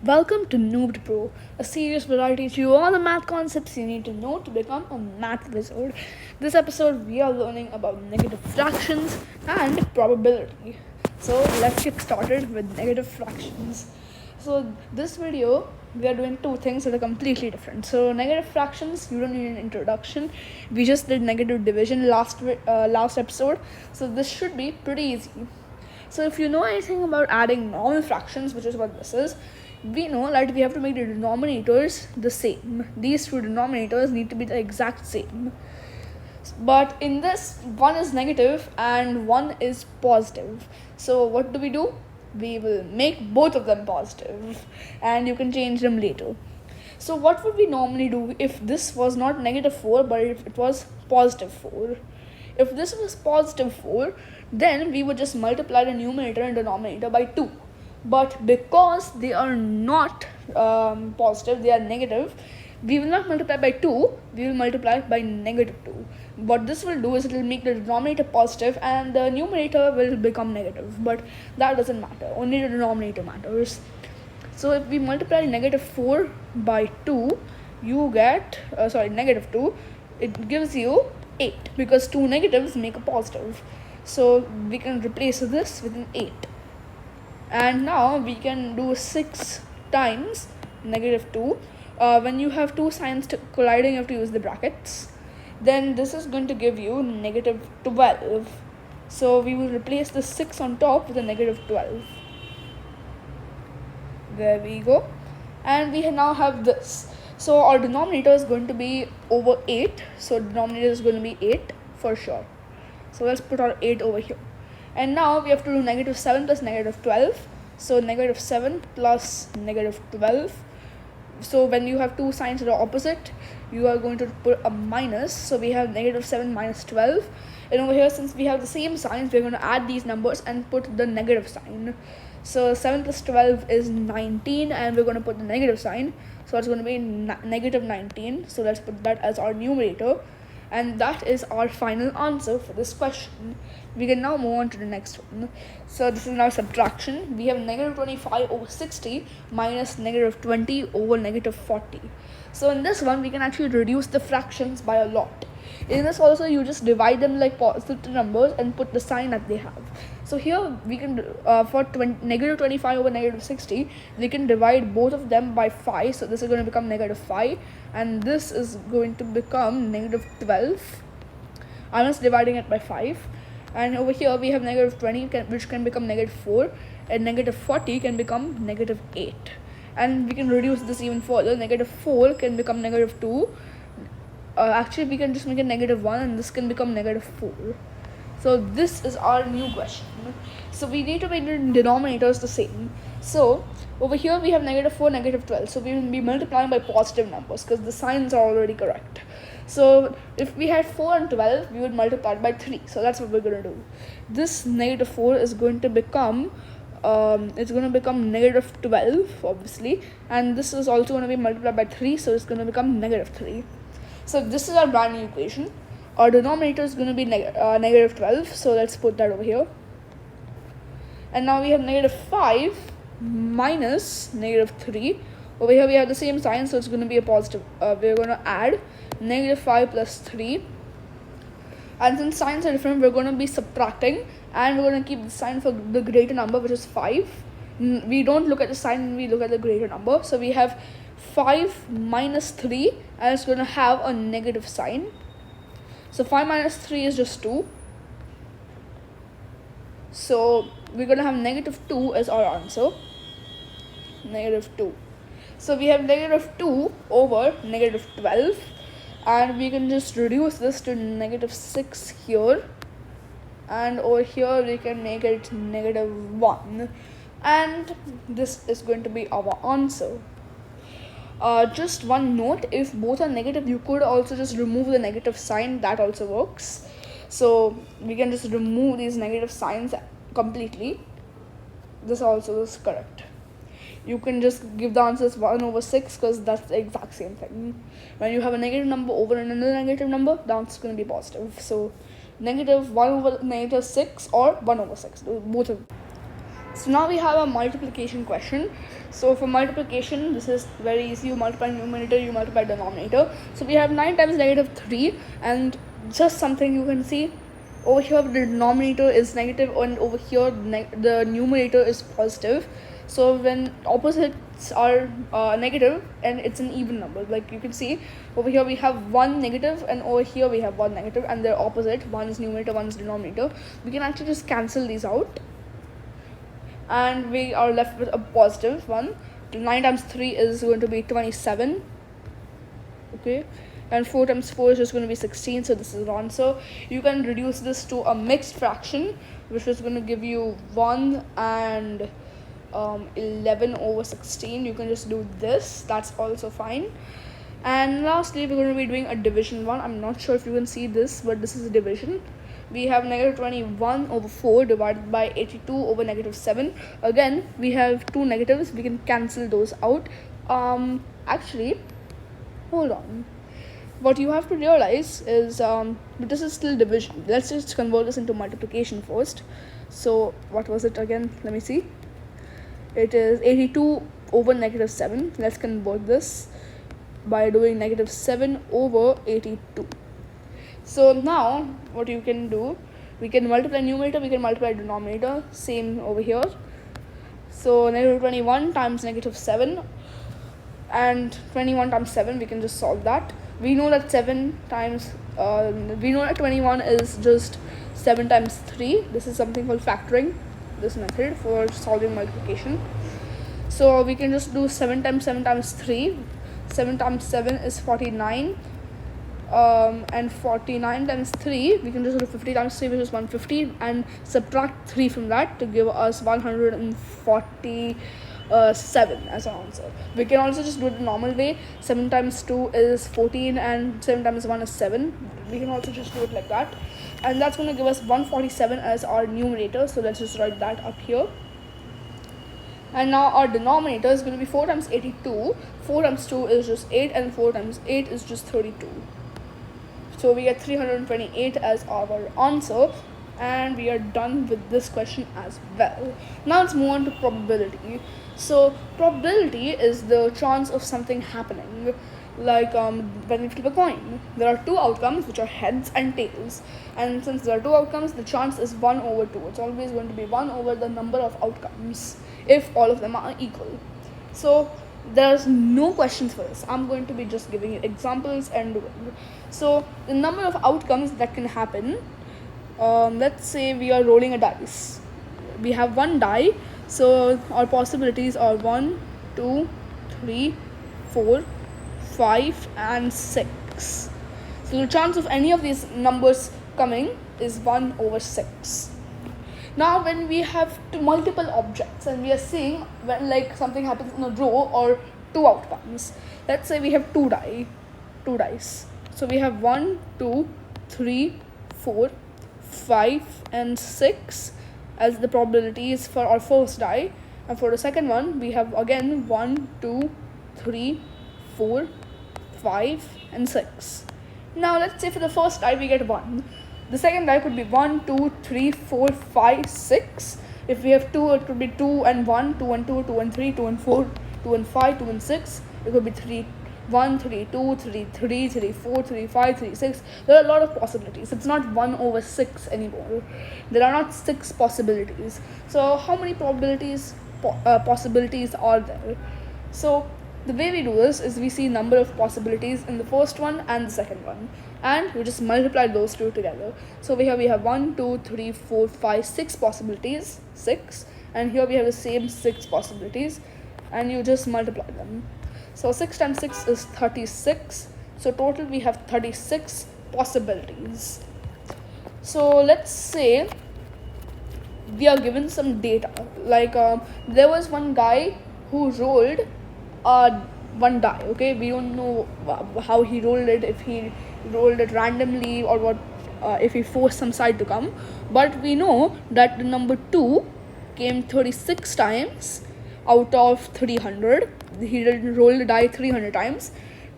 Welcome to Noob To Pro, a series where I teach you all the math concepts you need to know to become a math wizard. This episode, we are learning about negative fractions and probability. So let's get started with negative fractions. So this video, we are doing two things that are completely different. So negative fractions, you don't need an introduction. We just did negative division last episode, so this should be pretty easy. So if you know anything about adding normal fractions, which is what this is, we know that we have to make the denominators the same. These two denominators need to be the exact same. But in this, one is negative and one is positive. So what do? We will make both of them positive, and you can change them later. So what would we normally do if this was not negative 4 but if it was positive 4? If this was positive 4, then we would just multiply the numerator and denominator by 2. But because they are not positive, they are negative, we will not multiply by 2, we will multiply by negative 2. What this will do is it will make the denominator positive and the numerator will become negative. But that doesn't matter, only the denominator matters. So if we multiply negative 4 by 2, you get, negative 2, it gives you 8 because two negatives make a positive. So we can replace this with an 8. And now we can do 6 times negative 2. When you have two signs colliding, you have to use the brackets. Then this is going to give you negative 12. So we will replace the 6 on top with a negative 12. There we go. And we now have this. So our denominator is going to be over 8. So denominator is going to be 8 for sure. So let's put our 8 over here. And now we have to do negative 7 plus negative 12. So negative 7 plus negative 12. So when you have two signs that are opposite, you are going to put a minus. So we have negative 7 minus 12. And over here, since we have the same signs, we're going to add these numbers and put the negative sign. So 7 plus 12 is 19, and we're going to put the negative sign. So it's going to be negative 19. So let's put that as our numerator. And that is our final answer for this question. We can now move on to the next one. So this is now subtraction. We have negative 25 over 60 minus negative 20 over negative 40. So in this one, we can actually reduce the fractions by a lot. In this also, you just divide them like positive numbers and put the sign that they have. So here we can, for negative 25 over negative 60, we can divide both of them by 5. So this is going to become negative 5. And this is going to become negative 12. I'm just dividing it by 5. And over here we have negative 20, which can become negative 4. And negative 40 can become negative 8. And we can reduce this even further. Negative 4 can become negative 2. Actually, we can just make it negative 1, and this can become negative 4. So this is our new question. So we need to make the denominators the same. So over here we have negative 4, negative 12. So we will be multiplying by positive numbers because the signs are already correct. So if we had 4 and 12, we would multiply by 3. So that's what we're going to do. This negative 4 is going to become negative 12, obviously. And this is also going to be multiplied by 3. So it's going to become negative 3. So this is our brand new equation. Our denominator is going to be negative 12. So let's put that over here. And now we have negative 5 minus negative 3. Over here we have the same sign, so it's going to be a positive. We're going to add negative 5 plus 3. And since signs are different, we're going to be subtracting. And we're going to keep the sign for the greater number, which is 5. We don't look at the sign, we look at the greater number. So we have 5 minus 3, and it's going to have a negative sign. So 5 minus 3 is just 2. So we're going to have negative 2 as our answer. Negative 2. So we have negative 2 over negative 12. And we can just reduce this to negative 6 here. And over here we can make it negative 1. And this is going to be our answer. Just one note, if both are negative, you could also just remove the negative sign. That also works. So we can just remove these negative signs completely. This also is correct. You can just give the answer as 1 over 6 because that's the exact same thing. When you have a negative number over another negative number, the answer is going to be positive. So negative 1 over negative 6 or 1 over 6, both of them. So now we have a multiplication question. So for multiplication, this is very easy. You multiply numerator, you multiply denominator. So we have 9 times negative 3, and just something you can see over here the denominator is negative and over here the numerator is positive. So when opposites are negative and it's an even number, like you can see over here we have one negative and over here we have one negative, and they're opposite. One is numerator, one is denominator. We can actually just cancel these out and we are left with a positive one. 9 times 3 is going to be 27. Okay, and 4 times 4 is just going to be 16, so this is wrong. So you can reduce this to a mixed fraction, which is going to give you 1 and 11 over 16. You can just do this, that's also fine. And lastly, we're going to be doing a division one. I'm not sure if you can see this, but this is a division. We have negative 21 over 4 divided by 82 over negative 7. Again, we have two negatives, we can cancel those out. Actually, hold on. What you have to realize is this is still division. Let's just convert this into multiplication first. So what was it again? Let me see. It is 82 over negative 7. Let's convert this by doing negative 7 over 82. So now what you can do, we can multiply numerator, we can multiply denominator, same over here. So negative 21 times negative 7 and 21 times 7, we can just solve that. We know that 7 times we know that 21 is just 7 times 3. This is something called factoring, this method for solving multiplication. So we can just do 7 times 7 times 3. 7 times 7 is 49. And 49 times 3, we can just do 50 times 3, which is 150, and subtract 3 from that to give us 147 as an answer. We can also just do it the normal way. 7 times 2 is 14 and 7 times 1 is 7. We can also just do it like that, and that's going to give us 147 as our numerator. So let's just write that up here. And now our denominator is going to be 4 times 82. 4 times 2 is just 8, and 4 times 8 is just 32. So we get 328 as our answer, and we are done with this question as well. Now let's move on to probability. So probability is the chance of something happening. Like when we flip a coin, there are two outcomes, which are heads and tails, and since there are two outcomes, the chance is 1 over 2. It's always going to be 1 over the number of outcomes if all of them are equal. So there's no questions for this. I'm going to be just giving you examples and doing. So the number of outcomes that can happen, let's say we are rolling a dice. We have one die, so our possibilities are 1, 2, 3, 4, 5 and 6. So the chance of any of these numbers coming is 1 over 6. Now when we have multiple objects and we are seeing when like something happens in a row or two outcomes, let's say we have two dice. So we have 1, 2, 3, 4, 5 and 6 as the probabilities for our first die, and for the second one we have again 1, 2, 3, 4, 5 and 6. Now let's say for the first die we get 1. The second die could be 1, 2, 3, 4, 5, 6. If we have 2, it could be 2 and 1, 2 and 2, 2 and 3, 2 and 4, 2 and 5, 2 and 6. It could be 3, 1, 3, 2, 3, 3, 3, 4, 3, 5, 3, 6. There are a lot of possibilities. It's not 1 over 6 anymore. There are not 6 possibilities. So how many possibilities are there? So the way we do this is we see number of possibilities in the first one and the second one, and we just multiply those two together. So we have 1, 2, 3, 4, 5, 6 possibilities, 6, and here we have the same 6 possibilities, and you just multiply them. So 6 times 6 is 36. So total we have 36 possibilities. So let's say we are given some data, like there was one guy who rolled one die. Okay, we don't know how he rolled it, if he rolled it randomly or what, if he forced some side to come, but we know that the number 2 came 36 times out of 300. He didn't roll the die 300 times.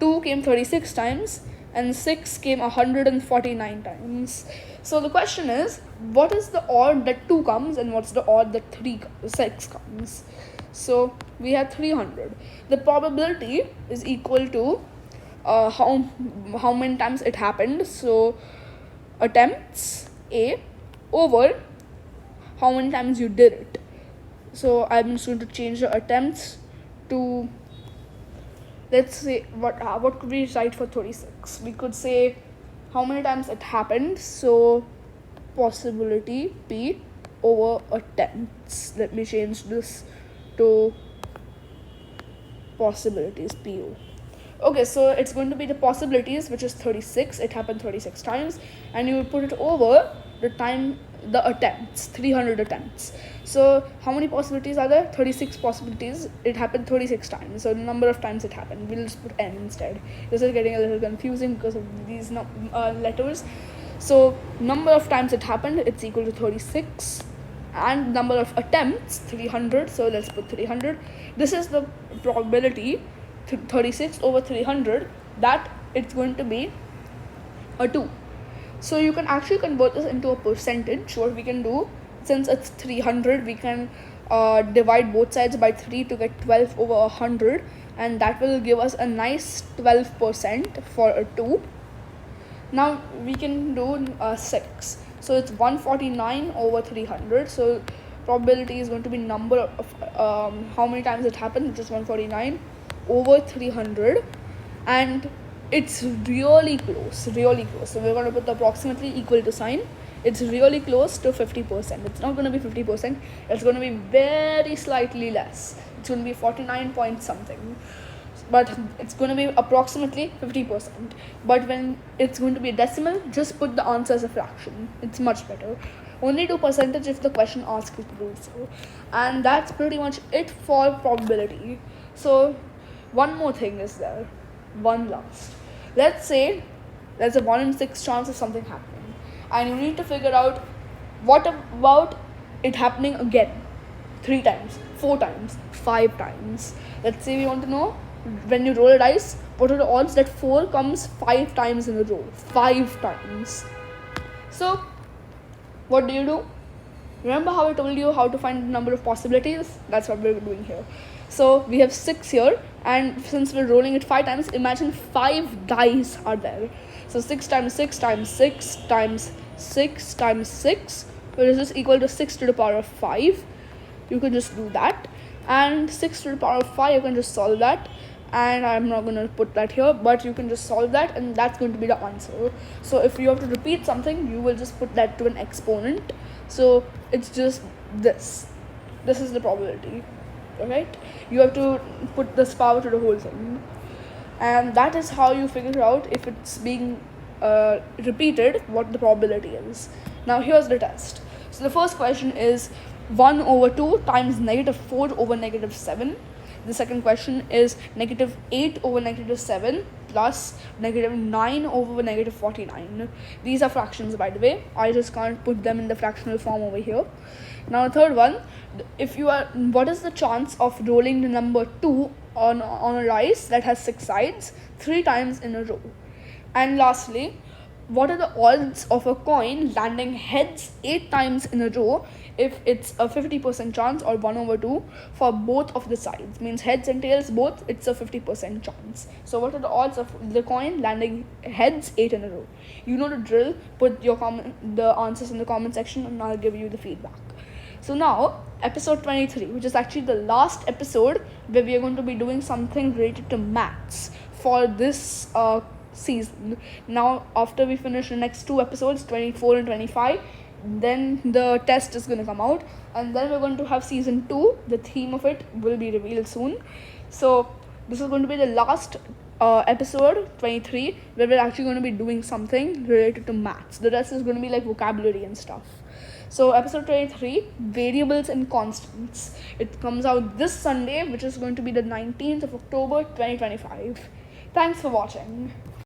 2 came 36 times, and 6 came 149 times. So the question is, what is the odd that 2 comes and what's the odd that 6 comes? So we have 300. The probability is equal to how many times it happened. So attempts A over how many times you did it. So I'm just going to change the attempts to, let's say, what could we write for 36? We could say how many times it happened. So possibility P over attempts. Let me change this to possibilities PO. Okay, so it's going to be the possibilities, which is 36. It happened 36 times, and you will put it over the attempts, 300 attempts. So how many possibilities are there? 36 possibilities. It happened 36 times. So the number of times it happened, we'll just put n instead. This is getting a little confusing because of these letters. So number of times it happened, it's equal to 36, and number of attempts, 300. So let's put 300. This is the probability, 36 over 300, that it's going to be a 2. So you can actually convert this into a percentage. What we can do, since it's 300, we can divide both sides by 3 to get 12 over 100, and that will give us a nice 12% for a 2. Now we can do 6. So it's 149 over 300. So probability is going to be number of how many times it happened, which is 149 over 300, and it's really close. So we're going to put the approximately equal to sign. It's really close to 50%. It's not going to be 50%. It's going to be very slightly less. It's going to be 49 point something, but it's going to be approximately 50%. But when it's going to be a decimal, just put the answer as a fraction. It's much better. Only do percentage if the question asks you to do so. And that's pretty much it for probability. So one more thing is there. One last. Let's say there's a 1 in 6 chance of something happening, and you need to figure out what about it happening again 3 times, 4 times, 5 times. Let's say we want to know, when you roll a dice, what are the odds that 4 comes 5 times in a row? 5 times. So what do? Remember how I told you how to find the number of possibilities? That's what we're doing here. So we have 6 here, and since we're rolling it 5 times, imagine 5 dice are there. So 6 times 6 times 6 times 6 times 6, which is just equal to 6 to the power of 5. You can just do that, and 6 to the power of 5, you can just solve that, and I'm not going to put that here, but you can just solve that, and that's going to be the answer. So if you have to repeat something, you will just put that to an exponent. So it's just this is the probability. Alright, you have to put this power to the whole thing, and that is how you figure out if it's being repeated, what the probability is. Now here's the test. So the first question is 1 over 2 times negative 4 over negative 7. The second question is negative 8 over negative 7 plus negative 9 over negative 49. These are fractions, by the way. I just can't put them in the fractional form over here. Now the third one, what is the chance of rolling the number 2 on a dice that has 6 sides 3 times in a row? And lastly, what are the odds of a coin landing heads 8 times in a row if it's a 50% chance, or 1 over 2 for both of the sides? Means heads and tails both, it's a 50% chance. So what are the odds of the coin landing heads 8 in a row? You know the drill. Put the answers in the comment section, and I'll give you the feedback. So now episode 23, which is actually the last episode where we are going to be doing something related to maths for this season. Now after we finish the next 2 episodes, 24 and 25, then the test is going to come out, and then we're going to have season 2. The theme of it will be revealed soon. So this is going to be the last episode 23, where we're actually going to be doing something related to maths. The rest is going to be like vocabulary and stuff. So episode 23, variables and constants. It comes out this Sunday, which is going to be the 19th of October 2025. Thanks for watching.